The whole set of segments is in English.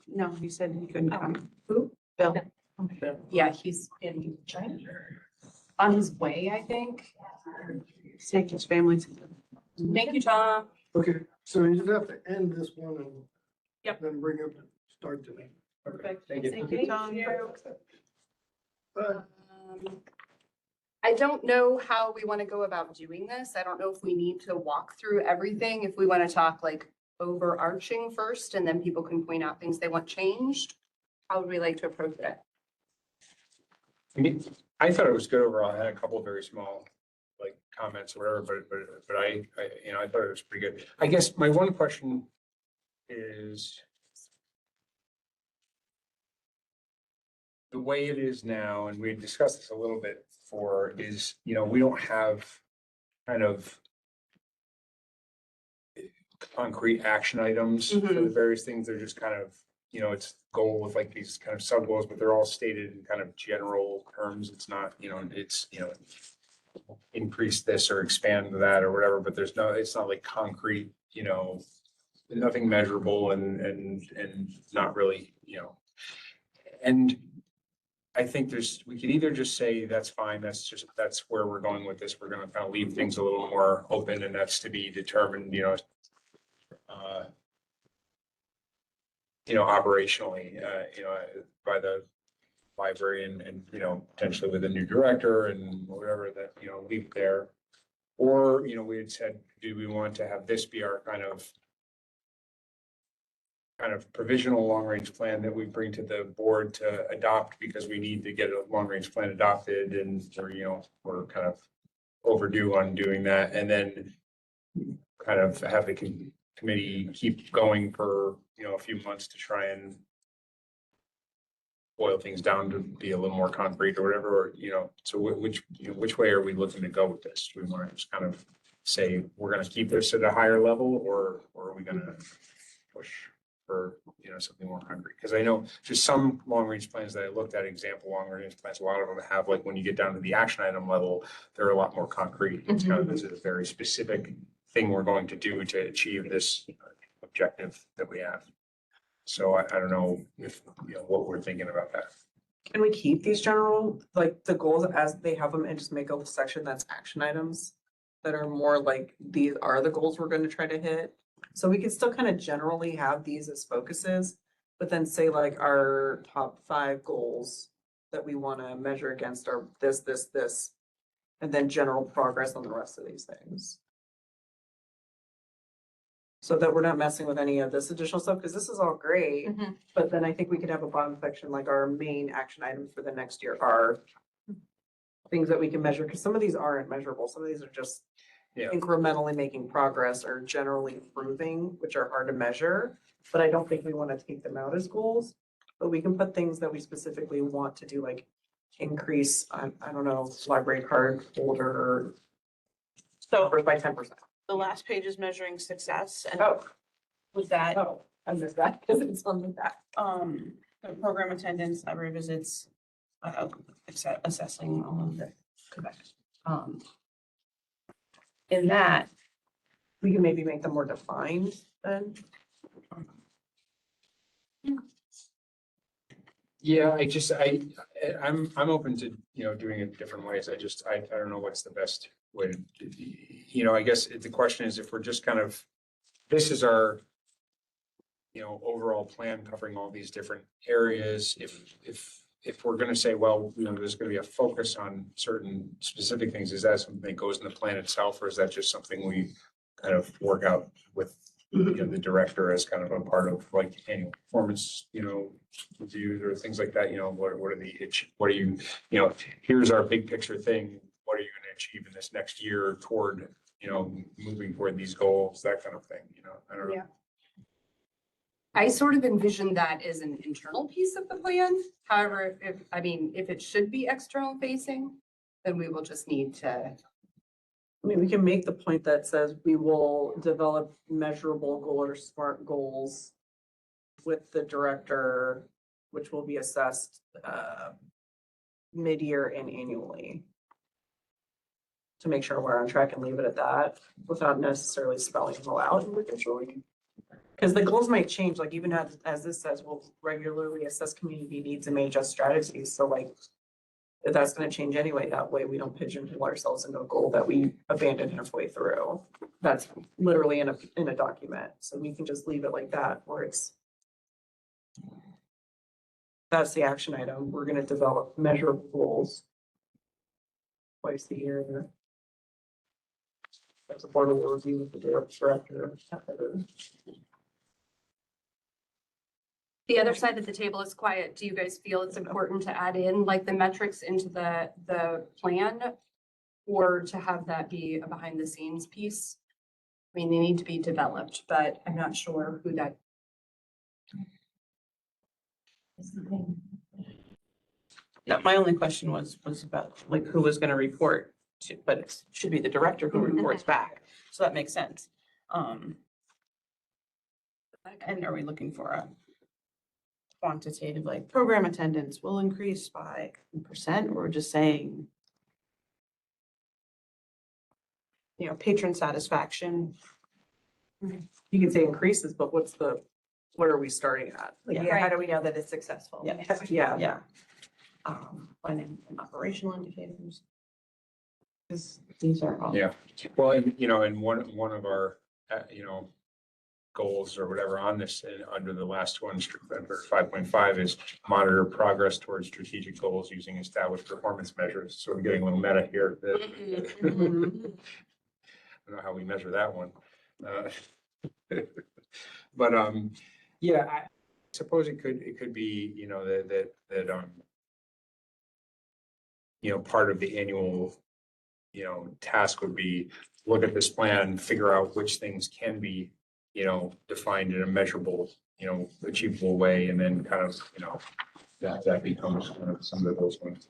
No, he said he couldn't come. Who? Bill. Yeah, he's in China. On his way, I think. Take his family to. Thank you, Tom. Okay, so you just have to end this one and. Yep. Then bring up, start to. Perfect. Thank you. Thank you, Tom. But I don't know how we want to go about doing this. I don't know if we need to walk through everything, if we want to talk like overarching first and then people can point out things they want changed. How would we like to approach it? I mean, I thought it was good overall. I had a couple of very small, like, comments or whatever, but I, you know, I thought it was pretty good. I guess my one question is the way it is now, and we discussed this a little bit before, is, you know, we don't have kind of concrete action items for the various things. They're just kind of, you know, it's goal with like these kind of sub goals, but they're all stated in kind of general terms. It's not, you know, it's, you know, increase this or expand that or whatever, but there's no, it's not like concrete, you know, nothing measurable and not really, you know. And I think we could either just say, that's fine, that's where we're going with this. We're gonna kind of leave things a little more open and that's to be determined, operationally, by the library and, potentially with a new director and whatever that, leave it there. Or, we had said, do we want to have this be our kind of provisional long-range plan that we bring to the board to adopt because we need to get a long-range plan adopted and, we're kind of overdue on doing that. And then kind of have the committee keep going for, a few months to try and boil things down to be a little more concrete or whatever, so which way are we looking to go with this? Do we want to just kind of say, we're going to keep this at a higher level, or are we going to push for, something more concrete? Because I know just some long-range plans that I looked at, example long-range plans, a lot of them have, like, when you get down to the action item level, they're a lot more concrete. It's kind of, this is a very specific thing we're going to do to achieve this objective that we have. So I don't know if, what we're thinking about that. Can we keep these general, like the goals as they have them and just make a section that's action items that are more like, these are the goals we're going to try to hit? So we can still kind of generally have these as focuses, but then say like our top 5 goals that we want to measure against are this, and then general progress on the rest of these things. So that we're not messing with any of this additional stuff, because this is all great, but then I think we could have a bottom section, like our main action items for the next year are things that we can measure, because some of these aren't measurable. Some of these are just incrementally making progress or generally improving, which are hard to measure, but I don't think we want to take them out as goals. But we can put things that we specifically want to do, like increase, I don't know, library card holder So by 10%. the last page is measuring success, and Oh, with that, I missed that because it's on the back. the program attendance, library visits, assessing all of the Quebec. In that, We can maybe make them more defined then. Yeah, I'm open to, doing it different ways. I don't know what's the best way to, I guess the question is, if we're just kind of, this is our, overall plan covering all these different areas. If we're going to say, well, there's going to be a focus on certain specific things, is that something that goes in the plan itself, or is that just something we kind of work out with the director as kind of a part of like annual performance, reviews or things like that? What are you, here's our big picture thing. What are you going to achieve in this next year toward, moving toward these goals, that kind of thing, I don't know. Yeah. I sort of envision that as an internal piece of the plan. However, if it should be external facing, then we will just need to. I mean, we can make the point that says we will develop measurable goal or SMART goals with the director, which will be assessed mid-year and annually, to make sure we're on track, and leave it at that without necessarily spelling them all out individually. Because the goals might change, like even as this says, we'll regularly assess community needs and may adjust strategies, so like. If that's gonna change anyway, that way we don't pigeonhole ourselves into a goal that we abandon halfway through. That's literally in a document, so we can just leave it like that, where it's. That's the action item, we're gonna develop measurable goals. Twice a year. As a board will review with the director. The other side of the table is quiet. Do you guys feel it's important to add in like the metrics into the plan? Or to have that be a behind the scenes piece? I mean, they need to be developed, but I'm not sure who that. No, my only question was about like who was gonna report to, but it should be the director who reports back. So that makes sense. And are we looking for a quantitative, like program attendance will increase by %, or just saying, you know, patron satisfaction? You can say increases, but what are we starting at? Like, Yeah. how do we know that it's successful. Yeah. Yeah, Yeah. Planning and operational indicators. Because these are all. Yeah, well, and, you know, and one of our, you know, goals or whatever on this, under the last one, 5.5 is monitor progress towards strategic goals using established performance measures. So I'm getting a little meta here. I don't know how we measure that one. But, yeah, I suppose it could be, you know, that, you know, part of the annual, you know, task would be look at this plan, figure out which things can be, you know, defined in a measurable, you know, achievable way, and then kind of, you know, that becomes kind of some of those ones.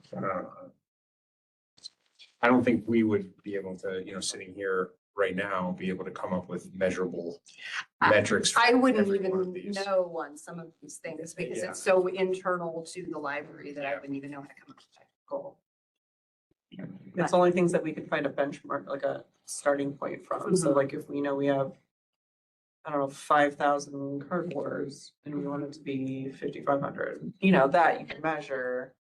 I don't think we would be able to, you know, sitting here right now, be able to come up with measurable metrics. for I wouldn't every one of even these. know on some of these things because Yeah. it's so internal to the library that I Yeah. wouldn't even know how to come up with that goal. it's only things that we could find a benchmark, like a starting point from, so like if we know we have. I don't know, 5,000 card holders and we want it to be 5,500, you know, that you can measure.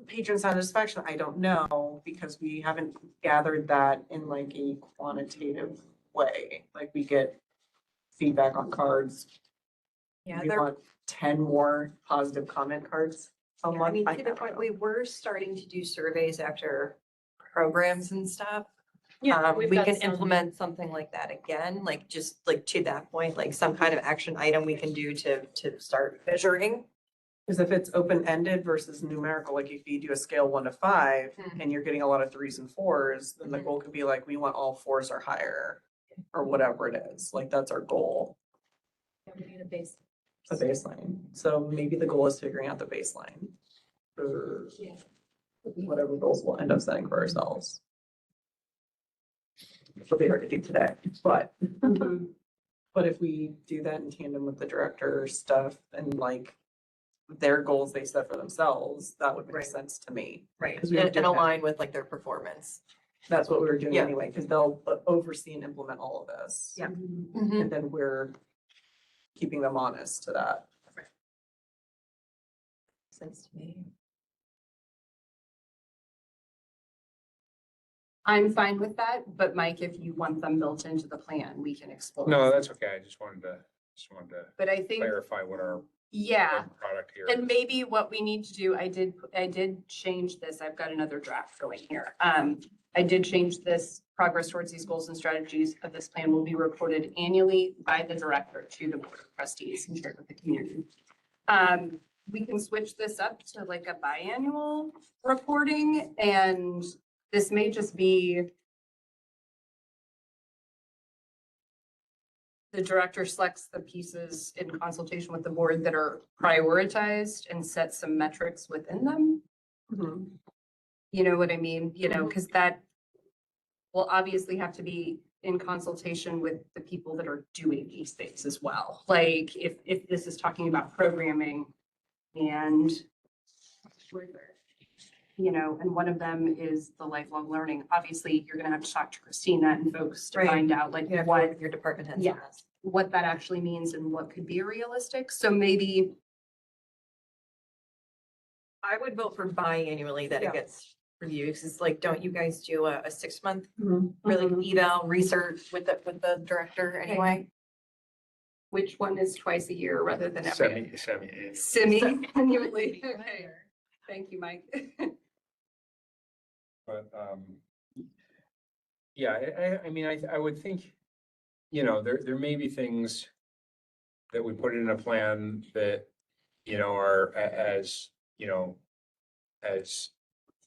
Patron satisfaction, I don't know, because we haven't gathered that in like a quantitative way, like we get feedback on cards. Yeah, We there, want 10 more positive comment cards a I month. mean, I to the don't point, know. we were starting to do surveys after programs and stuff. we've We got can some- implement something like that again, like just like to that point, like some kind of action item we can do to start measuring. Because if it's open-ended versus numerical, like if you do a scale 1 to 5 Mhm. and you're getting a lot of 3s and 4s, then the Mhm. goal could be like, we want all 4s or higher. Or whatever it is, like that's our goal, a baseline. So maybe the goal is figuring out the baseline. For whatever goals we'll end up setting for ourselves. It'll be hard to do today, but. But if we do that in tandem with the director stuff and like their goals they set for themselves, that would make Right. sense to me. Right. 'Cause we were And doing that. align with like their performance. That's what we were doing Yeah. anyway, because they'll oversee and implement all of this. Yeah. And then we're keeping them honest to that. Sense to me. I'm fine with that, but Mike, if you want them built into the plan, we can explore. No, that's okay. I just wanted to But I think, clarify what our yeah, end product here and is. maybe what we need to do, I did change this. I've got another draft going here. I did change this. Progress towards these goals and strategies of this plan will be reported annually by the director to the board of trustees and shared with the community. We can switch this up to like a biannual reporting, and this may just be the director selects the pieces in consultation with the board that are prioritized and sets some metrics within them. You know what I mean? You know, because that will obviously have to be in consultation with the people that are doing these things as well. Like if this is talking about programming and you know, and one of them is the lifelong learning. Obviously, you're gonna have to talk to Christina and folks to Right. find out like You have to what work with your department heads on Yeah. this. what that actually means and what could be realistic. So maybe, I would vote for biannually that Yeah. it gets reviewed, 'cause it's like, don't you guys do a 6-month Mhm. really eval research with the director anyway? which one is twice a year rather than every? Semi. Semi-annually. Okay. Thank you, Mike. But, yeah, I mean, I would think, you know, there may be things that we put in a plan that, you know, are as, you know, as,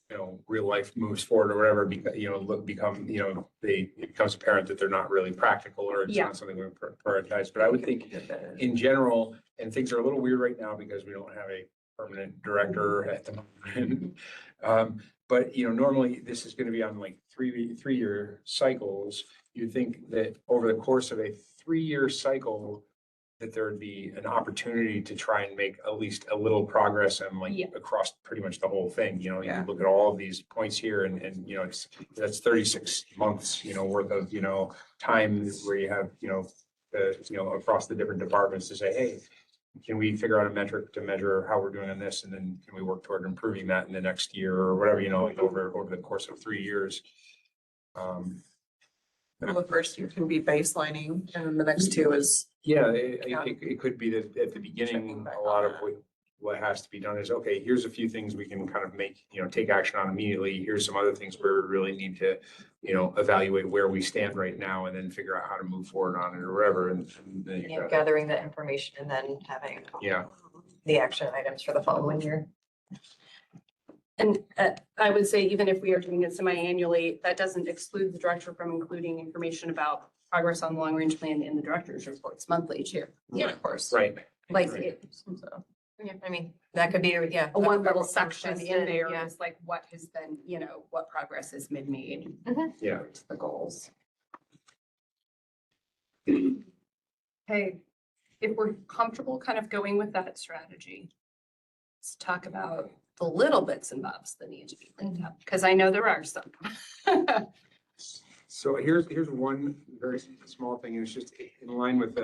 you know, real life moves forward or whatever, because, you know, become, you know, it becomes apparent that they're not really practical or it's Yeah. not something we prioritize. But I would think in general, and things are a little weird right now because we don't have a permanent director at the moment. But, you know, normally this is going to be on like three-year cycles. You think that over the course of a 3-year cycle, that there would be an opportunity to try and make at least a little progress and like Yeah. across pretty much the whole thing, you know, you Yeah. look at all of these points here and, you know, that's 36 months, you know, worth of, you know, time where you have, you know, across the different departments to say, hey, can we figure out a metric to measure how we're doing on this? And then can we work toward improving that in the next year or whatever, you know, like over the course of 3 years? Well, the first year can be baselining and then the next two is. Yeah, it could be that at the beginning, a lot of what has to be done is, okay, here's a few things we can kind of make, you know, take action on immediately. Here's some other things where we really need to, you know, evaluate where we stand right now and then figure out how to move forward on it or whatever. And then you Yeah, got, gathering the information and then having yeah, the action items for the following year. And I would say even if we are doing it semi-annually, that doesn't exclude the director from including information about progress on the long-range plan in the director's reports monthly too. Yeah, of course. right. Like Right. Yeah, I mean, that could be, yeah. a one little section in Requested, there yeah. is like what has been, you know, what progress has been made. Yeah. towards the goals. Okay, if we're comfortable kind of going with that strategy, let's talk about the little bits and bobs that need to be cleaned up, because I know there are some. So here's one very small thing, and it's just in line with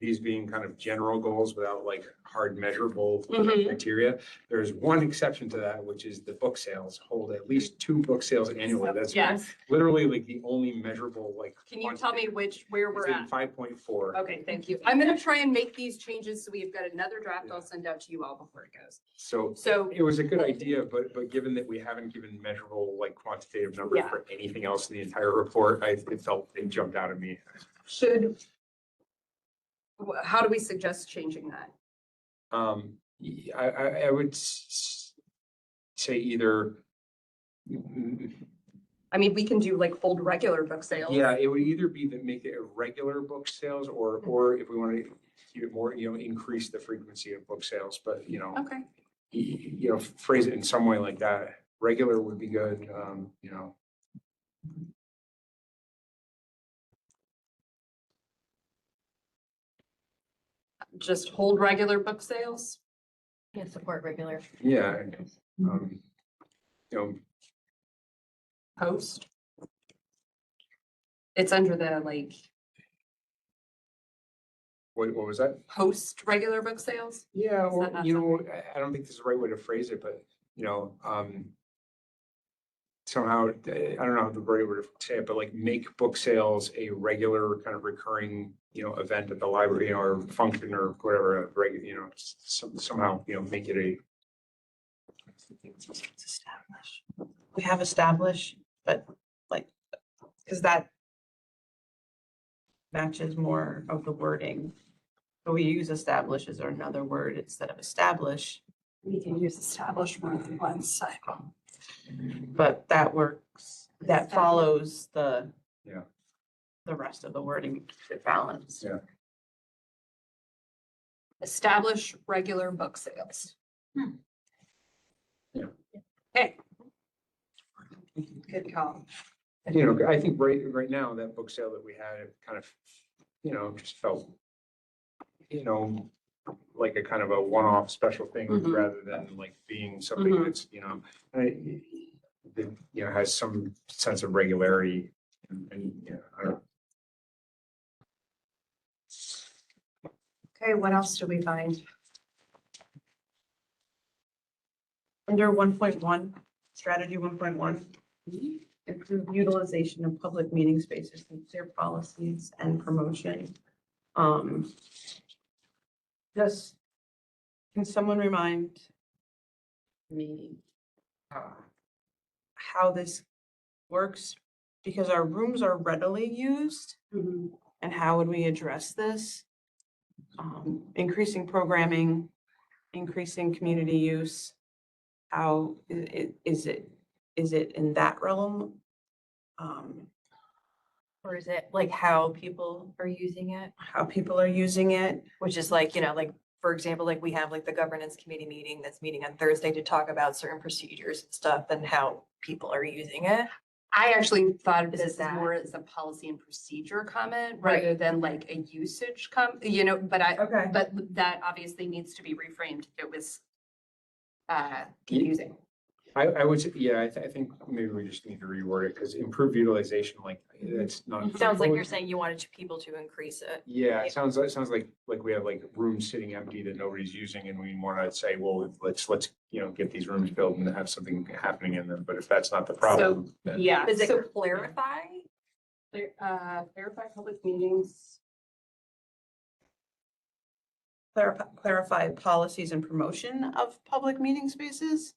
these being kind of general goals without like hard measurable Mhm. criteria. There's one exception to that, which is the book sales, hold at least 2 book sales annually. That's Yes, literally like the only measurable, like. can you tell me where we're at? 5.4. Okay, thank you. I'm gonna try and make these changes, so we've got another draft I'll send out to you all before it goes. So it was a good idea, but given that we haven't given measurable, like quantitative numbers Yeah. for anything else in the entire report, it jumped out at me. How do we suggest changing that? I would say either. I mean, we can do like hold regular book sales. Yeah, it would either be that make it a regular book sales or if we want to keep it more, you know, increase the frequency of book sales, but you know, Okay, you know, phrase it in some way like that. Regular would be good, you know. just hold regular book sales. Yeah, support regular. Yeah. You know, Post. It's under the like what was that? post regular book sales. Yeah, Is that or, not you know, I don't think this is the right way to phrase it, but, you know, somehow, I don't know how the right word to say it, but like make book sales a regular kind of recurring, you know, event at the library, you know, or function or whatever, regular, you know, somehow, you know, make it a. We have established, but like, because that matches more of the wording. But we use establishes or another word instead of establish, We can use established more than one cycle. but that works, that follows the. Yeah. The rest of the wording, keeps it balanced. Yeah. Establish regular book sales. Yeah. Okay. Good call. You know, I think right now, that book sale that we had, it kind of, you know, just felt, you know, like a kind of a one-off special thing Mhm. rather than like being something Mhm. that's, you know, that, you know, has some sense of regularity and, you know, I don't. Okay, what else do we find? Under 1.1, strategy 1.1, improve utilization of public meeting spaces and clear policies and promotion. Just, can someone remind me how this works? Because our rooms are readily used, and how would we address this? Increasing programming, increasing community use. How is it in that realm? Or is it like how people are using it? How people are using it? Which is like, you know, like, for example, like we have like the governance committee meeting that's meeting on Thursday to talk about certain procedures and stuff and how people are using it. I actually thought of Is it this as that? more as a policy and procedure comment Right. rather than like a usage but Okay. but that obviously needs to be reframed if it was confusing. I would say, yeah, I think maybe we just need to reword it because improved utilization, like, it's not. It sounds like you're saying you wanted people to increase it. Yeah, it sounds like we have like rooms sitting empty that nobody's using and we want to say, well, let's, you know, get these rooms filled and have something happening in them. But if that's not the problem, then. Yeah. Does it so clarify? Clarify public meetings. Clarify policies and promotion of public meeting spaces?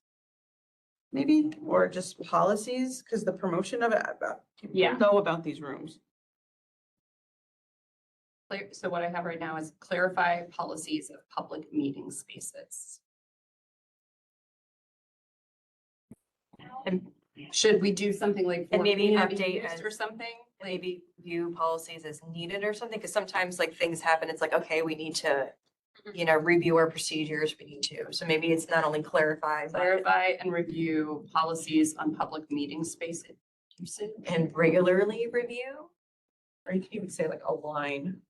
Maybe, or just policies, because the promotion of it, people Yeah. know about these rooms. So what I have right now is clarify policies of public meeting spaces. And Should we do something like? And maybe for community update use as- or something? maybe view policies as needed or something, because sometimes like things happen, it's like, okay, we need to, you know, review our procedures, we need to. So maybe it's not only clarify, but Clarify and review policies on public meeting space usage. and regularly review. Or you can even say like align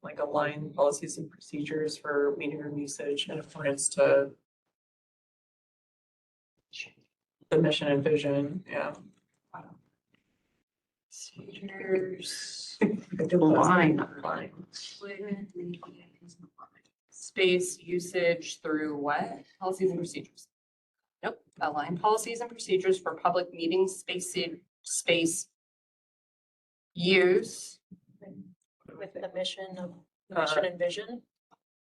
policies and procedures for meeting room usage in accordance to the mission and vision, yeah. Procedures. Align. Space usage through what? Policies and procedures. Nope, align policies and procedures for public meeting space use. With the mission of, mission and vision,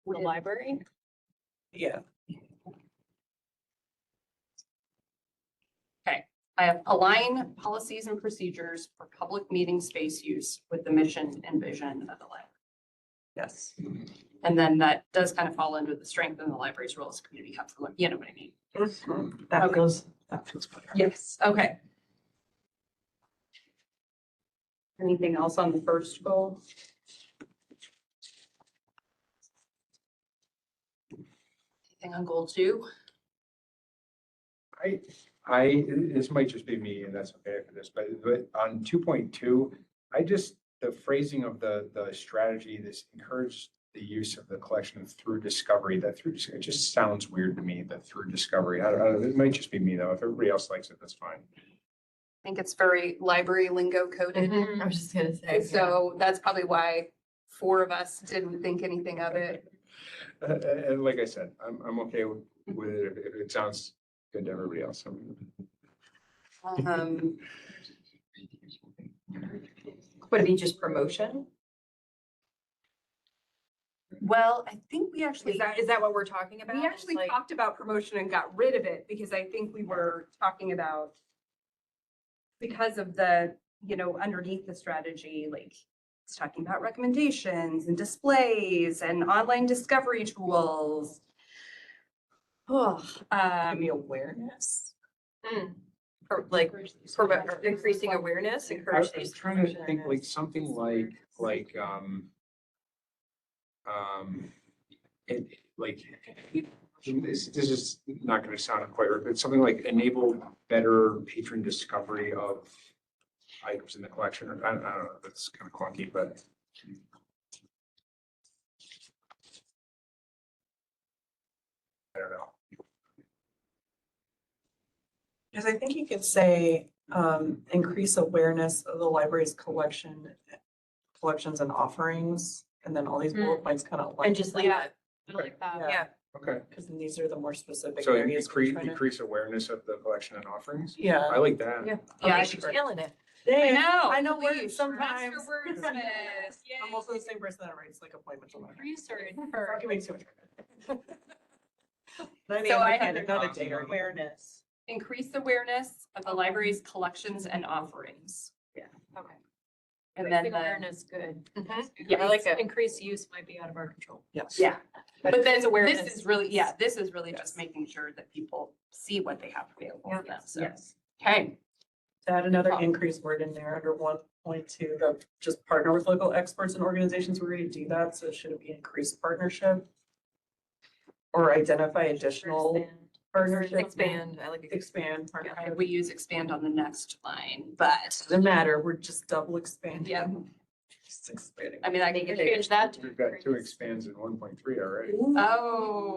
the library. Yeah. I have align policies and procedures for public meeting space use with the mission and vision of the library. Yes. And then that does kind of fall under the strength in the library's role as a community hub for, you know what I mean? That Okay. feels better. Yes. Okay. Anything else on the first goal? Anything on goal 2? This might just be me and that's okay for this, but on 2.2, the phrasing of the strategy, this encourage the use of the collection through discovery, it just sounds weird to me, that through discovery. I don't know, it might just be me though. If everybody else likes it, that's fine. I think it's very library lingo coded. I was just gonna say. So that's probably why 4 of us didn't think anything of it. And like I said, I'm okay with it if it sounds good to everybody else. Would it be just promotion? Well, I think we actually. Is that what we're talking about? We actually Like- talked about promotion and got rid of it because I think we were talking about because of the, underneath the strategy, like it's talking about recommendations and displays and online discovery tools. Oh, Maybe awareness. Or like increasing awareness, I encourage was these. trying to think like something this is not gonna sound quite right, but something like enable better patron discovery of items in the collection. I don't know, that's kind of clunky, but. I don't know. Because I think you could say, increase awareness of the library's collections and offerings, and then all these bullet points kind of. And just leave Yeah. it. I like that. Yeah. Okay, Because these are the more specific so areas. we're increase, trying to- increase awareness of the collection and offerings. I Yeah. like that. Yeah. Yeah, I Oh, she's killing it. I know. I know please, words sometimes. Master wordsmith. Yay. I'm also the same person that writes like appointments. Increase or Not infer? giving too much credit. So I have Not a dairy. Awareness. Increase awareness of the library's collections and offerings. Okay. And then Increasing the, awareness, good. Yeah, I like it. Increased use might be out of our control. Yes. yeah, but then it's awareness. this is really, yeah, this is really just making sure that people see what they have available for them, so. Yes. Okay, To add another increase word in there under 1.2, the just partner with local experts and organizations, we're going to do that, so should it be increased partnership? Or identify additional Expand. partnership? Expand, I like it. Expand okay, partnership. we use expand on the next line, but, Doesn't matter, we're just double expanding. yeah, Just expanding. I mean, I We can can change that to We've got two increase. expands in 1.3 already.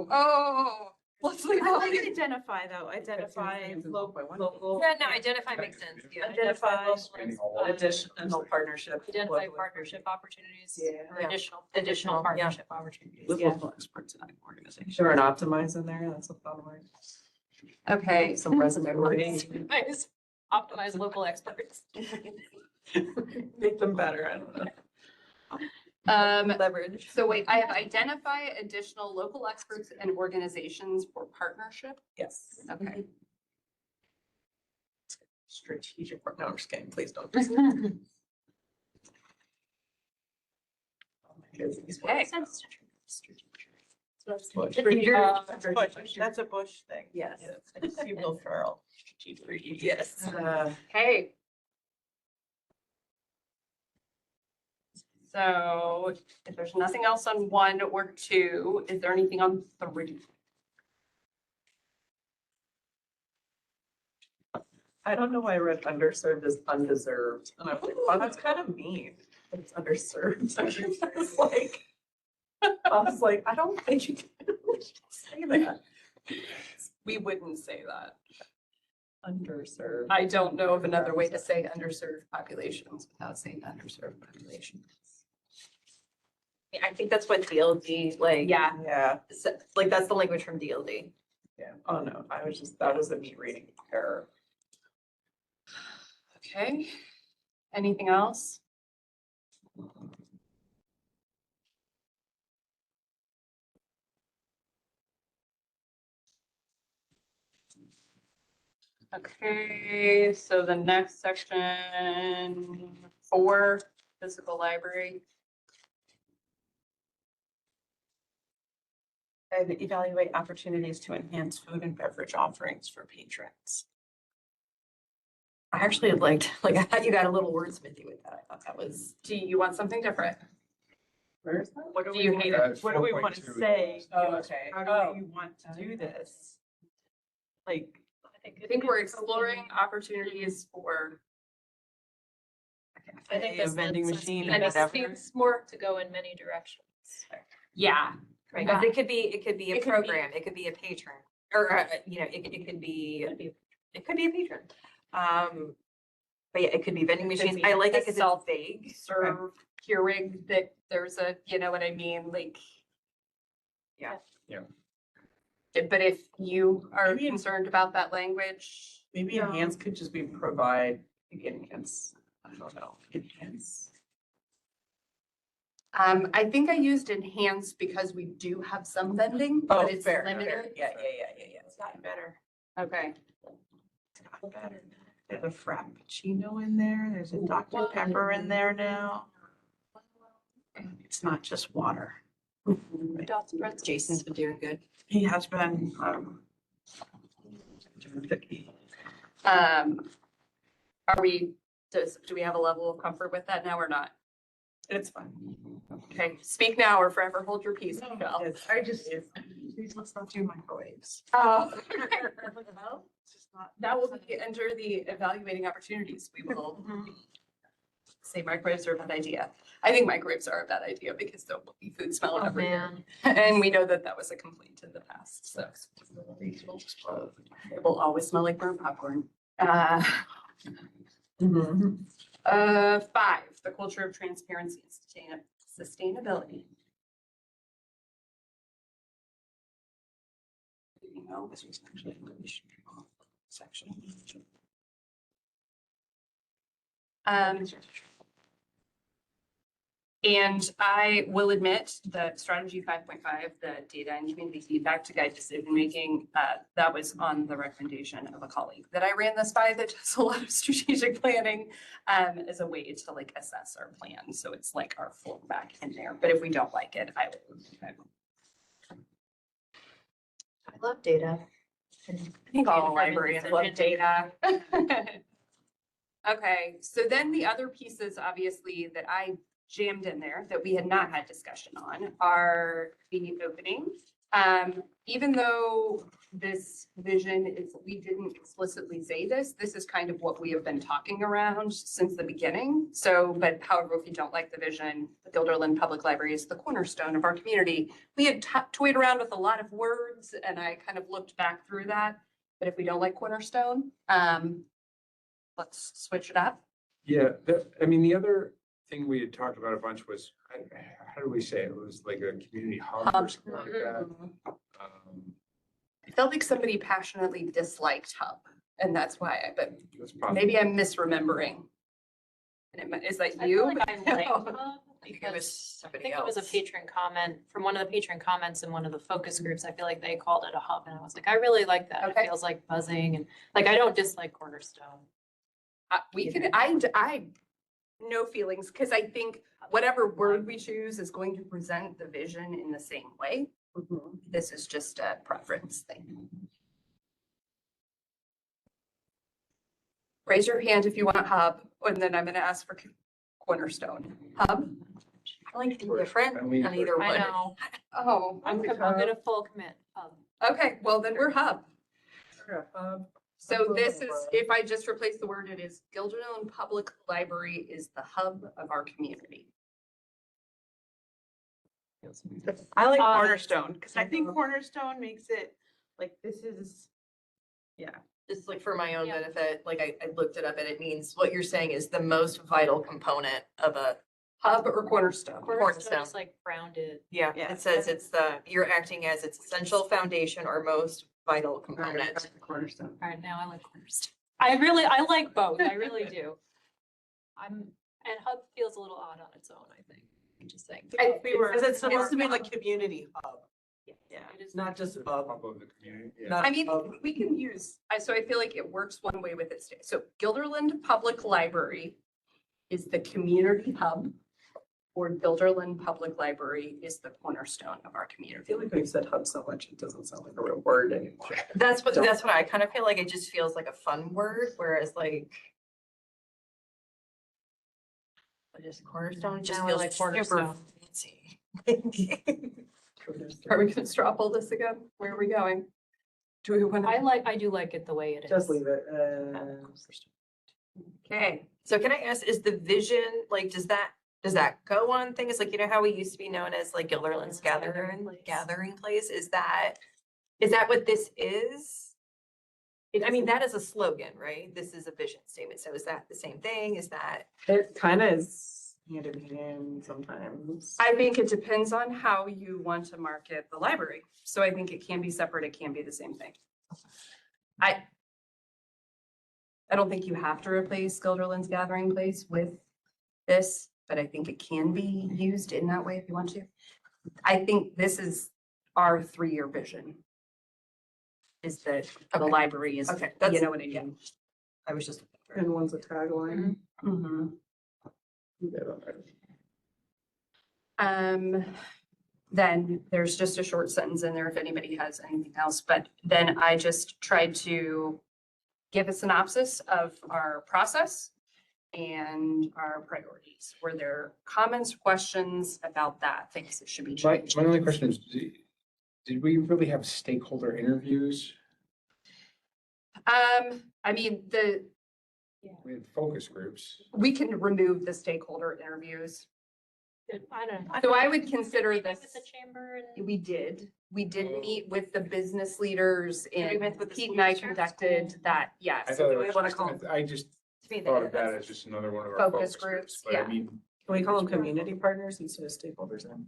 Oh, let's leave I all like these. identify though, identify local. Yeah, no, identify makes sense, yeah. Identify Expanding all of it. Additional partnership. Identify local- partnership opportunities Yeah. or Yeah. additional Additional, yeah. partnership opportunities. With Yeah. local experts in organizations. Sure, and optimize in there, that's a fun word. Okay, Some resume wording. Optimize local experts. Make them better, I don't know. Leverage. so wait, I have identify additional local experts and organizations for partnership. Yes. Okay. Strategic, no, I'm just kidding, please don't. Okay. That's a Bush thing. Yes. I see Will Ferrell. Yes. Okay. So if there's nothing else on 1 or 2, is there anything on 3? I don't know why I read underserved as undeserved, and I'm like, wow, that's kind of mean, but it's underserved. It's like, I was like, I don't think you can say that. We wouldn't say that. Underserved. I don't know of another way to say underserved populations without saying underserved population. I think that's what DLD, like. Yeah. Yeah, Like, that's the language from DLD. yeah, oh no, I was just, that was a me reading error. Okay. Anything else? Okay, so the next section, 4, physical library. And evaluate opportunities to enhance food and beverage offerings for patrons. I actually liked, like, I thought you got a little wordsmithy with that. I thought that was, Do you want something different? Where is that? What Do you hate it? What do we want to 4.2. say? Oh, okay. How do we want to do this? Like, I think we're exploring opportunities for, I think a this vending lets us machine be- or and it whatever. seems more, To go in many directions. yeah. right, 'cause it could be a It could be- program, it could be a patron, or, you know, it could be a patron. But yeah, it could be vending It could machines. be I like a it because it's vague. Serve Keurig that there's a, you know what I mean, like. Yeah. Yeah. But if you are Maybe- concerned about that language, Maybe enhance could just be provide, enhance, I don't know, enhance. I think I used enhance because we do have some vending, but it's limited. Yeah, it's gotten better. Okay, it's gotten better. There's a Frappuccino in there, there's a Dr. Pepper in there now. It's not just water. Jason's been doing good. He has been, are we, do we have a level of comfort with that now or not? It's fine. Okay, speak now or forever hold your peace, Michelle. I just, please let's not do microwaves. It's just not, that will be under the evaluating opportunities. We will say microwaves are a bad idea. I think microwaves are a bad idea because there will be food smell Oh, everywhere. man. And we know that that was a complaint in the past, so. It will always smell like burnt popcorn. 5, the culture of transparency and sustainability. know. This was actually a section. And I will admit that strategy 5.5, the data and community feedback to guide decision-making, that was on the recommendation of a colleague that I ran this by that does a lot of strategic planning as a way to like assess our plan. So it's like our flow back in there. But if we don't like it, I will remove it. I love data. I think all libraries love data. Okay, so then the other pieces, obviously, that I jammed in there that we had not had discussion on are the opening. Even though this vision is, we didn't explicitly say this, this is kind of what we have been talking around since the beginning. So, but however, if you don't like the vision, the Guilderland Public Library is the cornerstone of our community. We had toyed around with a lot of words and I kind of looked back through that. But if we don't like cornerstone, let's switch it up. Yeah, I mean, the other thing we had talked about a bunch was, how do we say it? It was like a community hub or something like that. I felt like somebody passionately disliked Hub, and that's why, but That's possible. maybe I'm misremembering. And is that I feel you? like I like Hub I think it was because I somebody think it was a else. patron comment from one of the patron comments in one of the focus groups. I feel like they called it a hub and I was like, I really like that. Okay. It feels like buzzing and like, I don't dislike Cornerstone. We could, I, no feelings, because I think whatever word we choose is going to present the vision in the same way. This is just a preference thing. Raise your hand if you want Hub, and then I'm gonna ask for Cornerstone. Hub? I like indifferent I mean, on either I one. know, Oh, I'm gonna full commit. okay, well then we're Hub. So this is, if I just replace the word, it is Guilderland Public Library is the hub of our community. I like Um, Cornerstone, because I think Cornerstone makes it, like, this is, Just like for my own Yeah. benefit, like I looked it up and it means what you're saying is the most vital component of a, Hub or Cornerstone? Cornerstone is like grounded. yeah, Yeah. it says it's the, you're acting as its essential foundation or most vital component. Cornerstone. All right, now I like Cornerstone. I like both. I really do. And Hub feels a little odd on its own, I think. I'm just saying. because it's supposed to be like community hub. Yeah. It is Not just Hub hub. of the community, yeah. Not I mean, hub. we can use, so I feel like it works one way with it. So Guilderland Public Library is the community hub, or Guilderland Public Library is the cornerstone of our I community. feel like we've said hub so much, it doesn't sound like a real word anymore. That's what I kind of feel like. It just feels like a fun word, whereas like. But just cornerstone just Now I feels like super Cornerstone. fancy. Are we gonna straw poll this again? Where are we going? Do we want I do like it the way it is. Just leave it. Okay, So can I ask, is the vision, like, does that go on things? Like, you know how we used to be known as like Guilderland's gathering place? Is that what this is? I mean, that is a slogan, right? This is a vision statement. So is that the same thing? Is that? It kind of is hand in hand sometimes. I think it depends on how you want to market the library. So I think it can be separate, it can be the same thing. I don't think you have to replace Guilderland's Gathering Place with this, but I think it can be used in that way if you want to. I think this is our 3-year vision. Is that the Okay. library is, Okay, you that's- know what I mean? I was just. And one's a tagline. Mhm. Yeah, that- Then there's just a short sentence in there if anybody has anything else, but then I just tried to give a synopsis of our process and our priorities. Were there comments, questions about that, things that should be My changed? only question is, did we really have stakeholder interviews? I mean, We had focus groups. we can remove the stakeholder interviews. I don't know. So I would consider With this, the chamber and. we did meet with the business leaders we and met with the Pete school and I district? conducted that, yeah. I So thought do it we was want to just- call, I just To me, thought of that that's- as just another one of our Focus focus groups, groups, but yeah. I mean, Can we call them community partners instead of stakeholders then?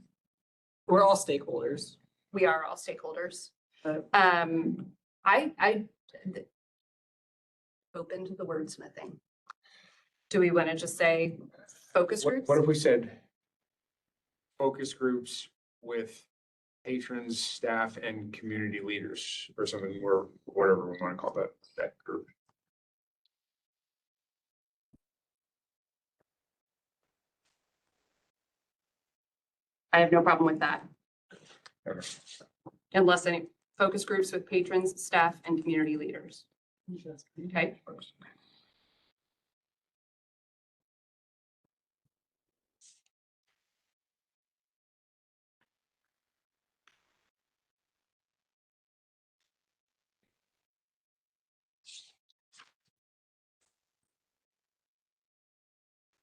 We're all stakeholders. we are all stakeholders. I open to the wordsmithing. Do we want to just say focus What, groups? what if we said focus groups with patrons, staff, and community leaders or something, or whatever we want to call that group? I have no problem with that, Okay. unless any focus groups with patrons, staff, and community leaders. Okay.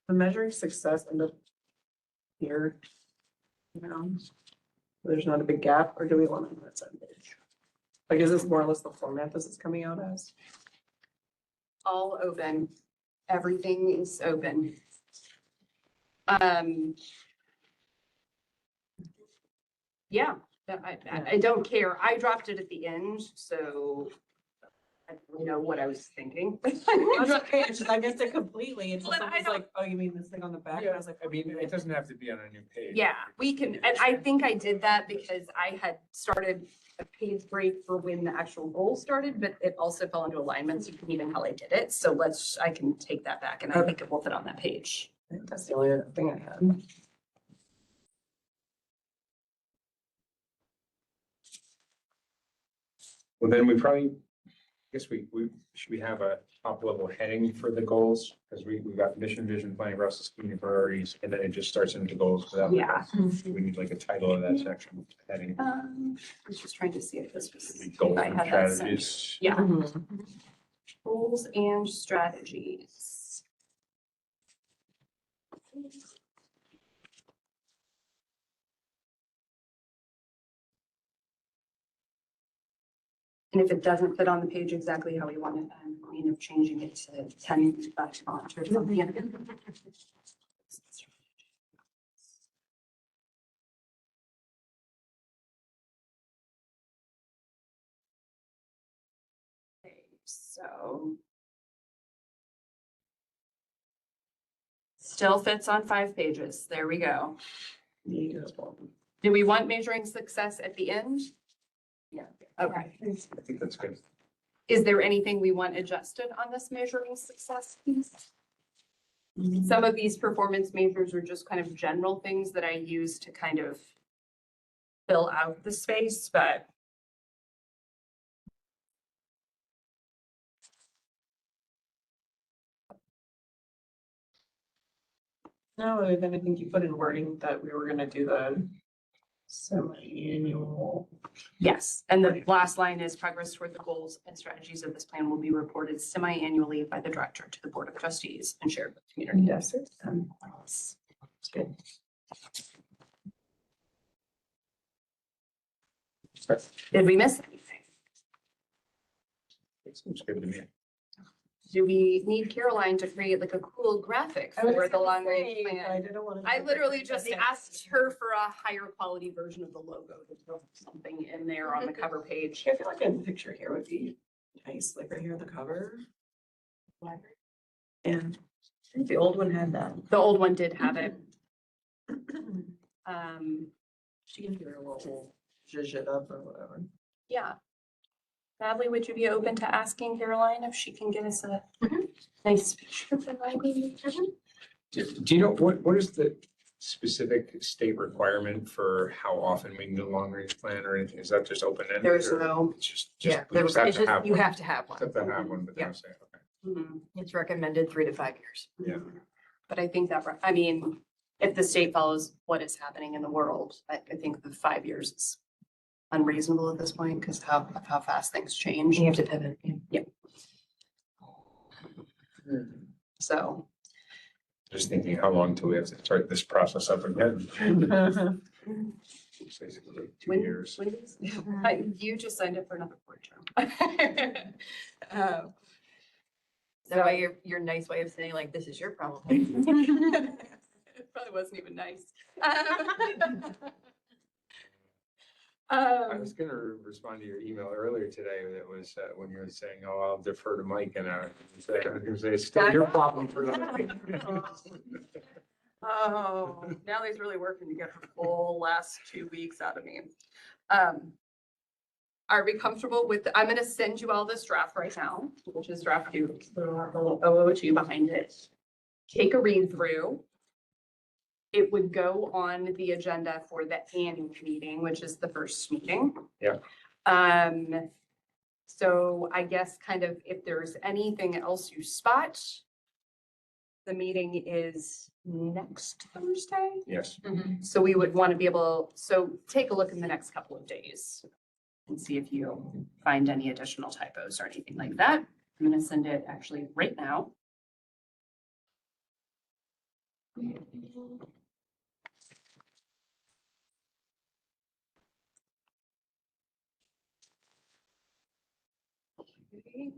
The measuring success end up here. You know, there's not a big gap, or do we want to that side page? Like, is this more or less the format this is coming out as? All open. Everything is open. Yeah, I don't care. I dropped it at the end, so I don't know what I was thinking. That's okay, it's just I missed it completely, and Well, I someone's don't- like, oh, you mean this thing on the back? And I was like, I mean, it doesn't have to be on a new page. Yeah, we can, and I think I did that because I had started a page break for when the actual goal started, but it also fell into alignment, so you can even how I did it. So I can take that back and I think it will fit on that page. I think that's the only other thing I had. Well, then we probably, I guess should we have a top level heading for the goals? Because we've got mission, vision, planning process, community priorities, and then it just starts into goals without. Yeah. We need like a title of that section, heading. I was just trying to see if this was. Goals if I and had that sent. strategies. Yeah, Mm-hmm. goals and strategies. And if it doesn't fit on the page exactly how we want it, I'm going of changing it to 10 font or something. Okay, so. Still fits on 5 pages. There we go. Do we want measuring success at the end? Yeah. Okay. I think that's good. Is there anything we want adjusted on this measuring success piece? Some of these performance measures are just kind of general things that I use to kind of fill out the space, but No, other than I think you put in wording that we were gonna do the semi-annual. yes. And the last line is progress toward the goals and strategies of this plan will be reported semi-annually by the director to the board of trustees and shared with the community. Yes, it's good. Did we miss anything? It seems good to me. Do we need Caroline to create like a cool graphic for the long range plan? I literally just asked her for a higher quality version of the logo to throw something in there on the cover page. I feel like a picture here would be nice, like right here at the cover. And I think the old one had that. The old one did have it. She can do her little zhuzh it up or whatever. Yeah. Natalie, would you be open to asking Caroline if she can get us a nice picture of the library? Do you know, what is the specific state requirement for how often we can do a long range plan or anything? Is that just open ended? There's no, It's just, Yeah, we just have to have you one. have to have one. Have to have one, but Yeah. they'll say, okay. mhm. It's recommended 3 to 5 years. Yeah. But I think that, I mean, if the state follows what is happening in the world, I think the 5 years is unreasonable at this point because of how fast things change. You have to pivot. Yeah. So, Just thinking, how long till we have to start this process up again? It's basically 2 when, years. you just signed up for another 4 term. That way your nice way of saying like, this is your problem. It probably wasn't even nice. I was gonna respond to your email earlier today that was, when you were saying, oh, I'll defer to Mike and I was gonna say, it's still your problem for the. Oh, Natalie's really working to get her full last 2 weeks out of me. Are we comfortable with, I'm gonna send you all this draft right now, which is draft 2, so it'll have the little OO2 behind it. Take a read through. It would go on the agenda for the annual meeting, which is the first meeting. Yeah. So I guess kind of if there's anything else you spot, the meeting is next Thursday. Yes, So we would want to be able, so take a look in the next couple of days and see if you find any additional typos or anything like that. I'm gonna send it actually right now. Okay.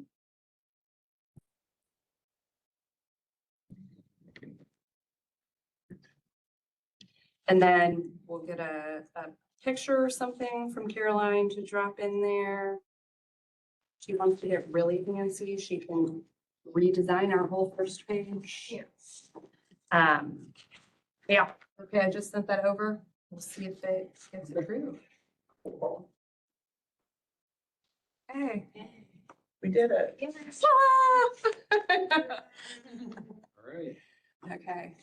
And then we'll get a picture or something from Caroline to drop in there. She wants to get really fancy. She can redesign our whole first page. Yes. Yeah, okay, I just sent that over. We'll see if it gets approved. Cool. Hey. We did it. all right. Okay,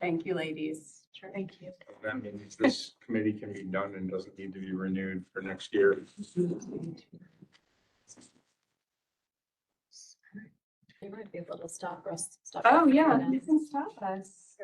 thank you, ladies. Thank you. That means this committee can be done and doesn't need to be renewed for next year. They might be able to stop us. Oh, yeah, you can stop us.